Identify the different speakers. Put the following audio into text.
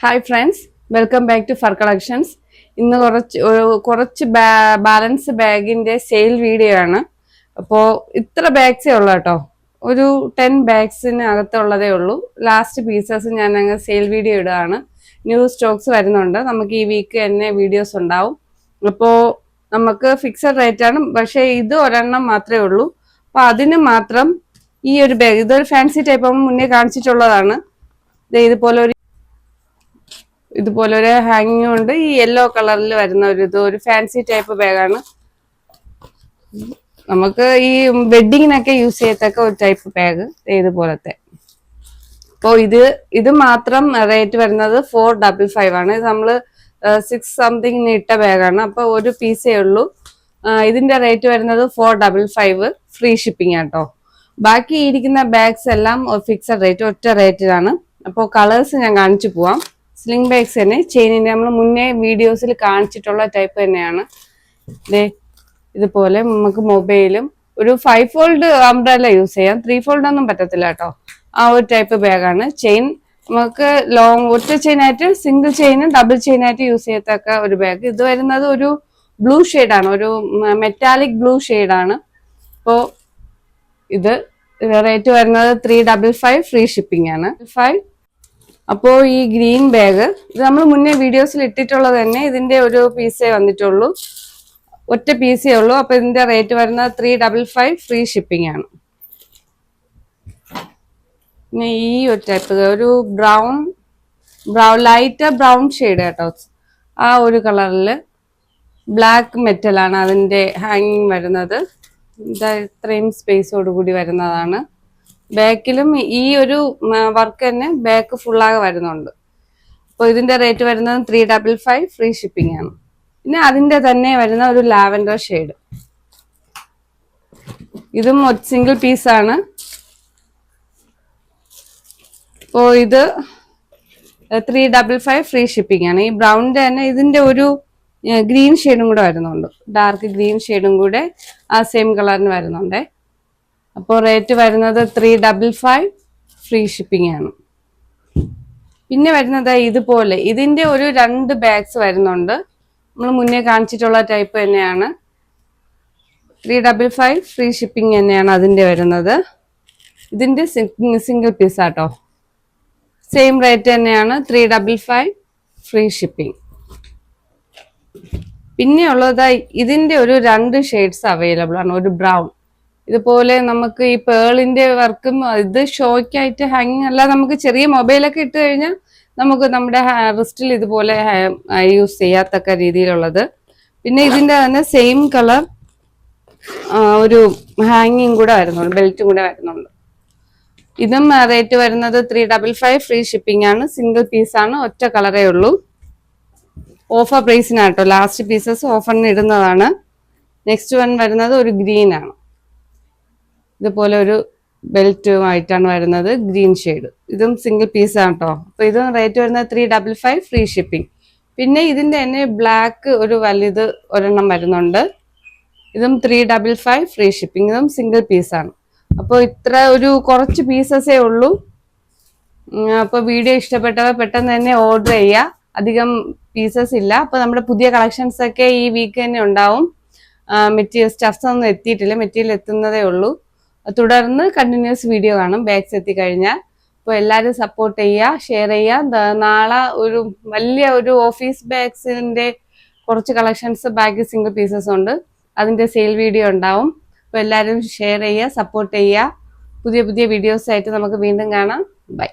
Speaker 1: Hi friends, welcome back to Fur Collections. ഇന്ന് കുറച്ച് balance ബാഗിന്റെ sale video ആണ്. അപ്പോൾ ഇത്ര ബാഗ്സേ ഉള്ളൂ കേട്ടോ. ഒരു 10 ബാഗ്സിന് അകത്തുള്ളതേ ഉള്ളൂ. ലാസ്റ്റ് പീസസ് ഞാൻ അങ്ങ് സെയിൽ വീഡിയോ ഇടുകയാണ്. ന്യൂ സ്റ്റോക്സ് വരുന്നുണ്ട്. നമുക്ക് ഈ വീക്ക് തന്നെ വീഡിയോസ് ഉണ്ടാവും. അപ്പോൾ നമുക്ക് ഫിക്സഡ് റേറ്റ് ആണ്, പക്ഷേ ഇത് ഒരെണ്ണം മാത്രമേ ഉള്ളൂ. അപ്പോൾ അതിന് മാത്രം ഈ ഒരു ബാഗ്, ഇതൊരു ഫാൻസി ടൈപ്പ് നമ്മൾ മുന്നേ കാണിച്ചിട്ടുള്ളതാണ്. ഇതുപോലെ ഒരു ഹാങ്ങിങ് ഉണ്ട്. ഈ യെല്ലോ കളറിൽ വരുന്ന ഒരു ഫാൻസി ടൈപ്പ് ബാഗാണ്. നമുക്ക് ഈ വെഡിങ്ങിനൊക്കെ യൂസ് ചെയ്യത്തക്ക ഒരു ടൈപ്പ് ബാഗ് ഇതുപോലത്തെ. അപ്പോൾ ഇത് മാത്രം റേറ്റ് വരുന്നത് 455 ആണ്. ഇത് നമ്മള് 6 സംതിങ് ഇട്ട ബാഗാണ്. അപ്പൊ ഒരു പീസേ ഉള്ളൂ. ഇതിന്റെ റേറ്റ് വരുന്നത് 455, ഫ്രീ ഷിപ്പിംഗ് ആട്ടോ. ബാക്കി ഇരിക്കുന്ന ബാഗ്സ് എല്ലാം ഫിക്സഡ് റേറ്റ്, ഒറ്റ റേറ്റിലാണ്. അപ്പോൾ കളേഴ്സ് ഞാൻ കാണിച്ചു പോവാം. സ്ലിംഗ് ബാഗ്സ് തന്നെ, ചെയിനിന്റെ നമ്മൾ മുന്നേ വീഡിയോസിൽ കാണിച്ചിട്ടുള്ള ടൈപ്പ് തന്നെയാണ്. ഇതുപോലെ നമുക്ക് മൊബൈലും ഒരു 5 ഫോൾഡ് അംബ്രല്ല യൂസ് ചെയ്യാം. 3 ഫോൾഡ് ഒന്നും പറ്റത്തില്ല കേട്ടോ. ആ ഒരു ടൈപ്പ് ബാഗാണ്. ചെയിൻ നമുക്ക് ലോങ് ഒറ്റ ചെയിനായിട്ട്, സിംഗിൾ ചെയിനും ഡബിൾ ചെയിനായിട്ട് യൂസ് ചെയ്യത്തക്ക ഒരു ബാഗ്. ഇത് വരുന്നത് ഒരു ബ്ലൂ ഷെയ്ഡാണ്, ഒരു മെറ്റാലിക് ബ്ലൂ ഷെയ്ഡാണ്. അപ്പോൾ ഇത് റേറ്റ് വരുന്നത് 355, ഫ്രീ ഷിപ്പിംഗ് ആണ്. അപ്പോ ഈ ഗ്രീൻ ബാഗ് ഇത് നമ്മൾ മുന്നേ വീഡിയോസിൽ ഇട്ടിട്ടുള്ളത് തന്നെ. ഇതിന്റെ ഒരു പീസേ വന്നിട്ടുള്ളൂ, ഒറ്റ പീസേ ഉള്ളൂ. അപ്പൊ ഇതിന്റെ റേറ്റ് വരുന്നത് 355, ഫ്രീ ഷിപ്പിംഗ് ആണ്. പിന്നെ ഈ ഒരു ടൈപ്പ് ഒരു ബ്രൗൺ ലൈറ്റ് ബ്രൗൺ ഷെയ്ഡ് കേട്ടോ. ആ ഒരു കളറില് ബ്ലാക്ക് മെറ്റൽ ആണ് അതിന്റെ ഹാങ്ങിങ് വരുന്നത്. ഇത്രയും സ്പേസോട് കൂടി വരുന്നതാണ്. ബാക്കിലും ഈ ഒരു വർക്ക് തന്നെ ബാക്ക് ഫുള്ളാകെ വരുന്നുണ്ട്. അപ്പോൾ ഇതിന്റെ റേറ്റ് വരുന്നത് 355, ഫ്രീ ഷിപ്പിംഗ് ആണ്. പിന്നെ അതിന്റെ തന്നെ വരുന്ന ഒരു ലാവൻഡർ ഷെയ്ഡ്, ഇതും സിംഗിൾ പീസാണ്. അപ്പോൾ ഇത് 355, ഫ്രീ ഷിപ്പിംഗ് ആണ്. ഈ ബ്രൗണിന്റെ തന്നെ ഇതിന്റെ ഒരു ഗ്രീൻ ഷെയ്ഡും കൂടെ വരുന്നുണ്ട്, ഡാർക്ക് ഗ്രീൻ ഷെയ്ഡും കൂടെ ആ സെയിം കളറിന് വരുന്നുണ്ടേ. അപ്പോൾ റേറ്റ് വരുന്നത് 355, ഫ്രീ ഷിപ്പിംഗ് ആണ്. പിന്നെ വരുന്നത് ഇതുപോലെ ഇതിന്റെ ഒരു 2 ബാഗ്സ് വരുന്നുണ്ട്. നമ്മൾ മുന്നേ കാണിച്ചിട്ടുള്ള ടൈപ്പ് തന്നെയാണ്. 355, ഫ്രീ ഷിപ്പിംഗ് തന്നെയാണ് അതിന്റെ വരുന്നത്. ഇതിന്റെ സിംഗിൾ പീസ് ആട്ടോ. സെയിം റേറ്റ് തന്നെയാണ്, 355, ഫ്രീ ഷിപ്പിംഗ്. പിന്നെ ഉള്ളത് ഇതിന്റെ ഒരു 2 ഷെയ്ഡ്സ് അവൈലബിൾ ആണ്. ഒരു ബ്രൗൺ, ഇതുപോലെ നമുക്ക് ഈ പേളിന്റെ വർക്കും, ഇത് ഷോയ്ക്കായിട്ട് ഹാങ്ങിങ് അല്ല, നമുക്ക് ചെറിയ മൊബൈലൊക്കെ ഇട്ട് കഴിഞ്ഞാൽ നമുക്ക് നമ്മുടെ റിസ്റ്റിൽ ഇതുപോലെ യൂസ് ചെയ്യാത്തക്ക രീതിയിലുള്ളത്. പിന്നെ ഇതിന്റെ തന്നെ സെയിം കളർ ഒരു ഹാങ്ങിങ് കൂടെ വരുന്നുണ്ട്, ബെൽറ്റും കൂടെ വരുന്നുണ്ട്. ഇതും റേറ്റ് വരുന്നത് 355, ഫ്രീ ഷിപ്പിംഗ് ആണ്. സിംഗിൾ പീസ് ആണ്, ഒറ്റ കളറേ ഉള്ളൂ. ഓഫർ പ്രൈസിനാട്ടോ, ലാസ്റ്റ് പീസസ് ഓഫറിന് ഇടുന്നതാണ്. നെക്സ്റ്റ് വൺ വരുന്നത് ഒരു ഗ്രീൻ ആണ്. ഇതുപോലെ ഒരു ബെൽറ്റുമായിട്ടാണ് വരുന്നത്, ഗ്രീൻ ഷെയ്ഡ്. ഇതും സിംഗിൾ പീസ് ആണ് കേട്ടോ. അപ്പൊ ഇതും റേറ്റ് വരുന്നത് 355, ഫ്രീ ഷിപ്പിംഗ്. പിന്നെ ഇതിന്റെ തന്നെ ബ്ലാക്ക് ഒരു വലുത് ഒരെണ്ണം വരുന്നുണ്ട്. ഇതും 355, ഫ്രീ ഷിപ്പിംഗ്. ഇതും സിംഗിൾ പീസ് ആണ്. അപ്പോൾ ഇത്ര ഒരു കുറച്ച് പീസസേ ഉള്ളൂ. അപ്പോൾ വീഡിയോ ഇഷ്ടപ്പെട്ടവർ പെട്ടെന്ന് തന്നെ ഓർഡർ ചെയ്യുക. അധികം പീസസ് ഇല്ല. അപ്പോൾ നമ്മുടെ പുതിയ കളക്ഷൻസ് ഒക്കെ ഈ വീക്ക് തന്നെ ഉണ്ടാവും. മെറ്റീരിയൽ സ്റ്റഫ്സ് ഒന്നും എത്തിയിട്ടില്ല, മെറ്റീരിയൽ എത്തുന്നതേ ഉള്ളൂ. തുടർന്ന് കണ്ടിന്യൂസ് വീഡിയോ കാണും ബാഗ്സ് എത്തിക്കഴിഞ്ഞാൽ. അപ്പോൾ എല്ലാവരും സപ്പോർട്ട് ചെയ്യുക, ഷെയർ ചെയ്യുക. നാളെ ഒരു വലിയ ഒരു ഓഫീസ് ബാഗ്സിന്റെ കുറച്ച് കളക്ഷൻസ്, ബാഗ് സിംഗിൾ പീസസ് ഉണ്ട്, അതിന്റെ സെയിൽ വീഡിയോ ഉണ്ടാവും. അപ്പോൾ എല്ലാവരും ഷെയർ ചെയ്യുക, സപ്പോർട്ട് ചെയ്യുക. പുതിയ പുതിയ വീഡിയോസ് ആയിട്ട് നമുക്ക് വീണ്ടും കാണാം. ബൈ.